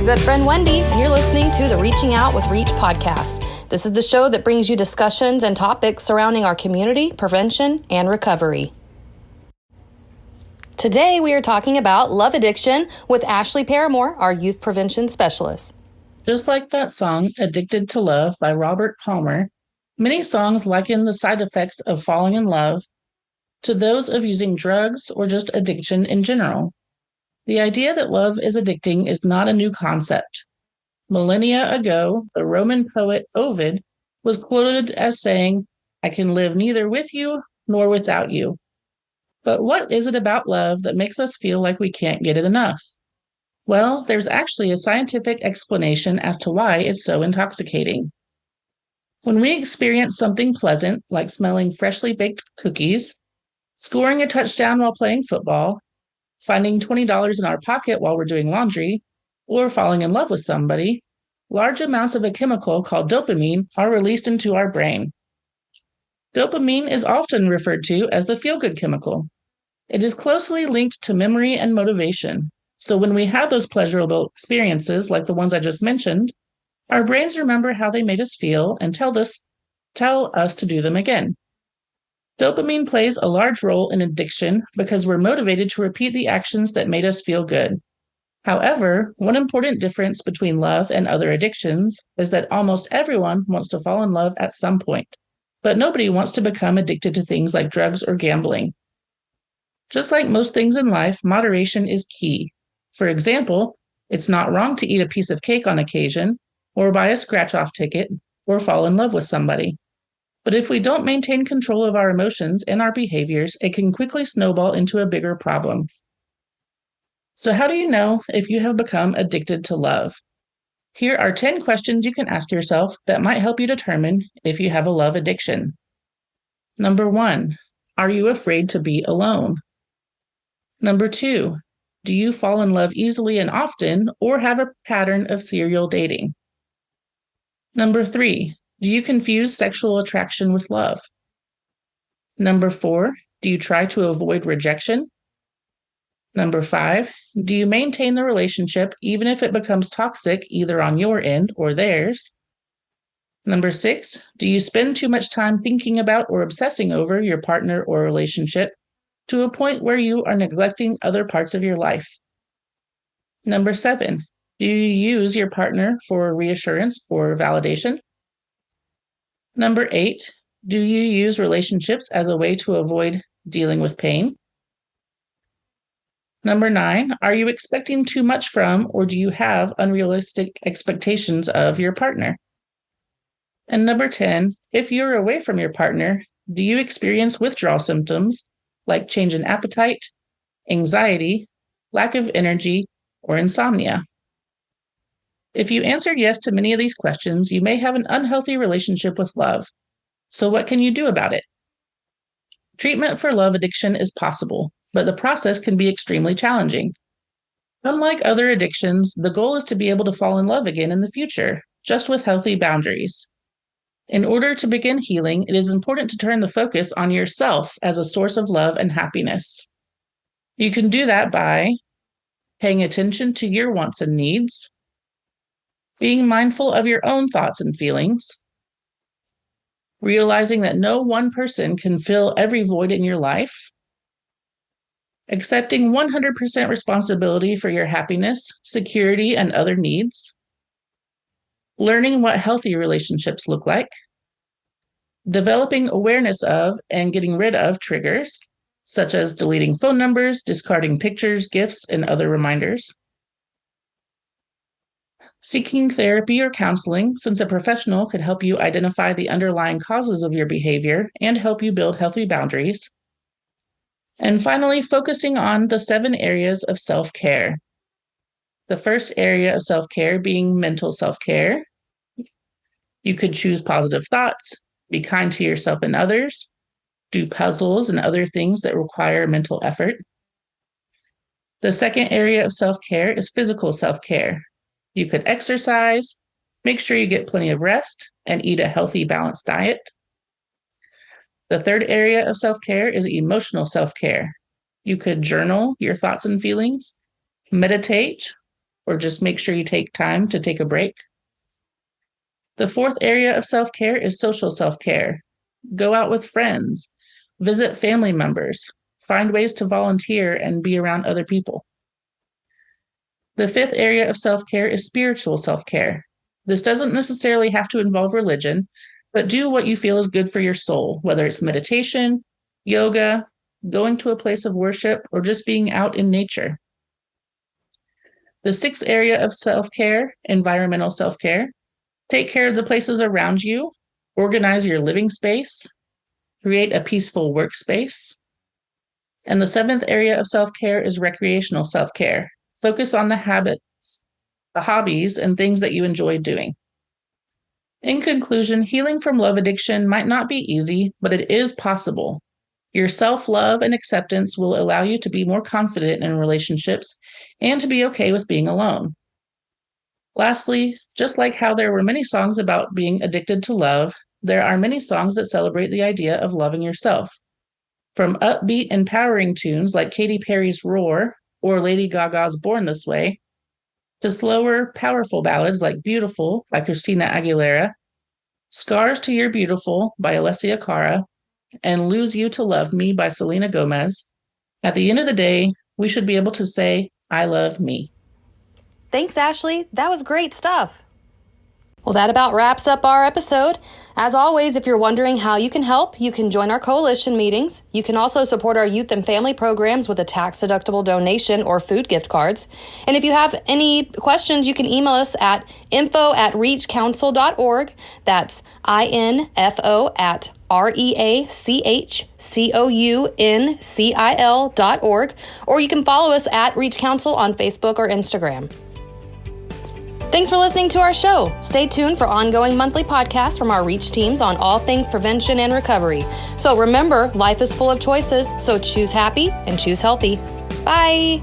your good friend Wendy, and you're listening to the Reaching Out with Reach podcast. This is the show that brings you discussions and topics surrounding our community, prevention, and recovery. Today, we are talking about love addiction with Ashley Paramore, our youth prevention specialist. Just like that song, Addicted to Love by Robert Palmer, many songs liken the side effects of falling in love to those of using drugs or just addiction in general. The idea that love is addicting is not a new concept. Millennia ago, the Roman poet Ovid was quoted as saying, "I can live neither with you nor without you." But what is it about love that makes us feel like we can't get it enough? Well, there's actually a scientific explanation as to why it's so intoxicating. When we experience something pleasant, like smelling freshly baked cookies, scoring a touchdown while playing football, finding $20 in our pocket while we're doing laundry, or falling in love with somebody, large amounts of a chemical called dopamine are released into our brain. Dopamine is often referred to as the feel-good chemical. It is closely linked to memory and motivation. So when we have those pleasurable experiences like the ones I just mentioned, our brains remember how they made us feel and tell us to do them again. Dopamine plays a large role in addiction because we're motivated to repeat the actions that made us feel good. However, one important difference between love and other addictions is that almost everyone wants to fall in love at some point, but nobody wants to become addicted to things like drugs or gambling. Just like most things in life, moderation is key. For example, it's not wrong to eat a piece of cake on occasion, or buy a scratch-off ticket, or fall in love with somebody. But if we don't maintain control of our emotions and our behaviors, it can quickly snowball into a bigger problem. So how do you know if you have become addicted to love? Here are 10 questions you can ask yourself that might help you determine if you have a love addiction. Number 1, are you afraid to be alone? Number 2, do you fall in love easily and often or have a pattern of serial dating? Number 3, do you confuse sexual attraction with love? Number 4, do you try to avoid rejection? Number 5, do you maintain the relationship even if it becomes toxic either on your end or theirs? Number 6, do you spend too much time thinking about or obsessing over your partner or relationship to a point where you are neglecting other parts of your life? Number 7, do you use your partner for reassurance or validation? Number 8, do you use relationships as a way to avoid dealing with pain? Number 9, are you expecting too much from or do you have unrealistic expectations of your partner? And number 10, if you're away from your partner, do you experience withdrawal symptoms like change in appetite, anxiety, lack of energy, or insomnia? If you answered yes to many of these questions, you may have an unhealthy relationship with love. So what can you do about it? Treatment for love addiction is possible, but the process can be extremely challenging. Unlike other addictions, the goal is to be able to fall in love again in the future, just with healthy boundaries. In order to begin healing, it is important to turn the focus on yourself as a source of love and happiness. You can do that by paying attention to your wants and needs, being mindful of your own thoughts and feelings, realizing that no one person can fill every void in your life, accepting 100% responsibility for your happiness, security, and other needs, learning what healthy relationships look like, developing awareness of and getting rid of triggers, such as deleting phone numbers, discarding pictures, gifts, and other reminders, seeking therapy or counseling, since a professional could help you identify the underlying causes of your behavior and help you build healthy boundaries. And finally, focusing on the 7 areas of self-care. The first area of self-care being mental self-care. You could choose positive thoughts, be kind to yourself and others, do puzzles and other things that require mental effort. The second area of self-care is physical self-care. You could exercise, make sure you get plenty of rest, and eat a healthy, balanced diet. The third area of self-care is emotional self-care. You could journal your thoughts and feelings, meditate, or just make sure you take time to take a break. The fourth area of self-care is social self-care. Go out with friends, visit family members, find ways to volunteer and be around other people. The fifth area of self-care is spiritual self-care. This doesn't necessarily have to involve religion, but do what you feel is good for your soul, whether it's meditation, yoga, going to a place of worship, or just being out in nature. The sixth area of self-care, environmental self-care. Take care of the places around you, organize your living space, create a peaceful workspace. And the seventh area of self-care is recreational self-care. Focus on the habits, the hobbies, and things that you enjoy doing. In conclusion, healing from love addiction might not be easy, but it is possible. Your self-love and acceptance will allow you to be more confident in relationships and to be okay with being alone. Lastly, just like how there were many songs about being addicted to love, there are many songs that celebrate the idea of loving yourself. From upbeat, empowering tunes like Katy Perry's Roar or Lady Gaga's Born This Way, to slower, powerful ballads like Beautiful by Christina Aguilera, Scars to Your Beautiful by Alessia Cara, and Lose You to Love Me by Selena Gomez. At the end of the day, we should be able to say, I love me. Thanks, Ashley. That was great stuff. Well, that about wraps up our episode. As always, if you're wondering how you can help, you can join our coalition meetings. You can also support our youth and family programs with a tax-deductible donation or food gift cards. And if you have any questions, you can email us at info@reachcouncil.org. That's info@reachcouncil.org. Or you can follow us at Reach Council on Facebook or Instagram. Thanks for listening to our show. Stay tuned for ongoing monthly podcasts from our Reach teams on all things prevention and recovery. So remember, life is full of choices, so choose happy and choose healthy. Bye.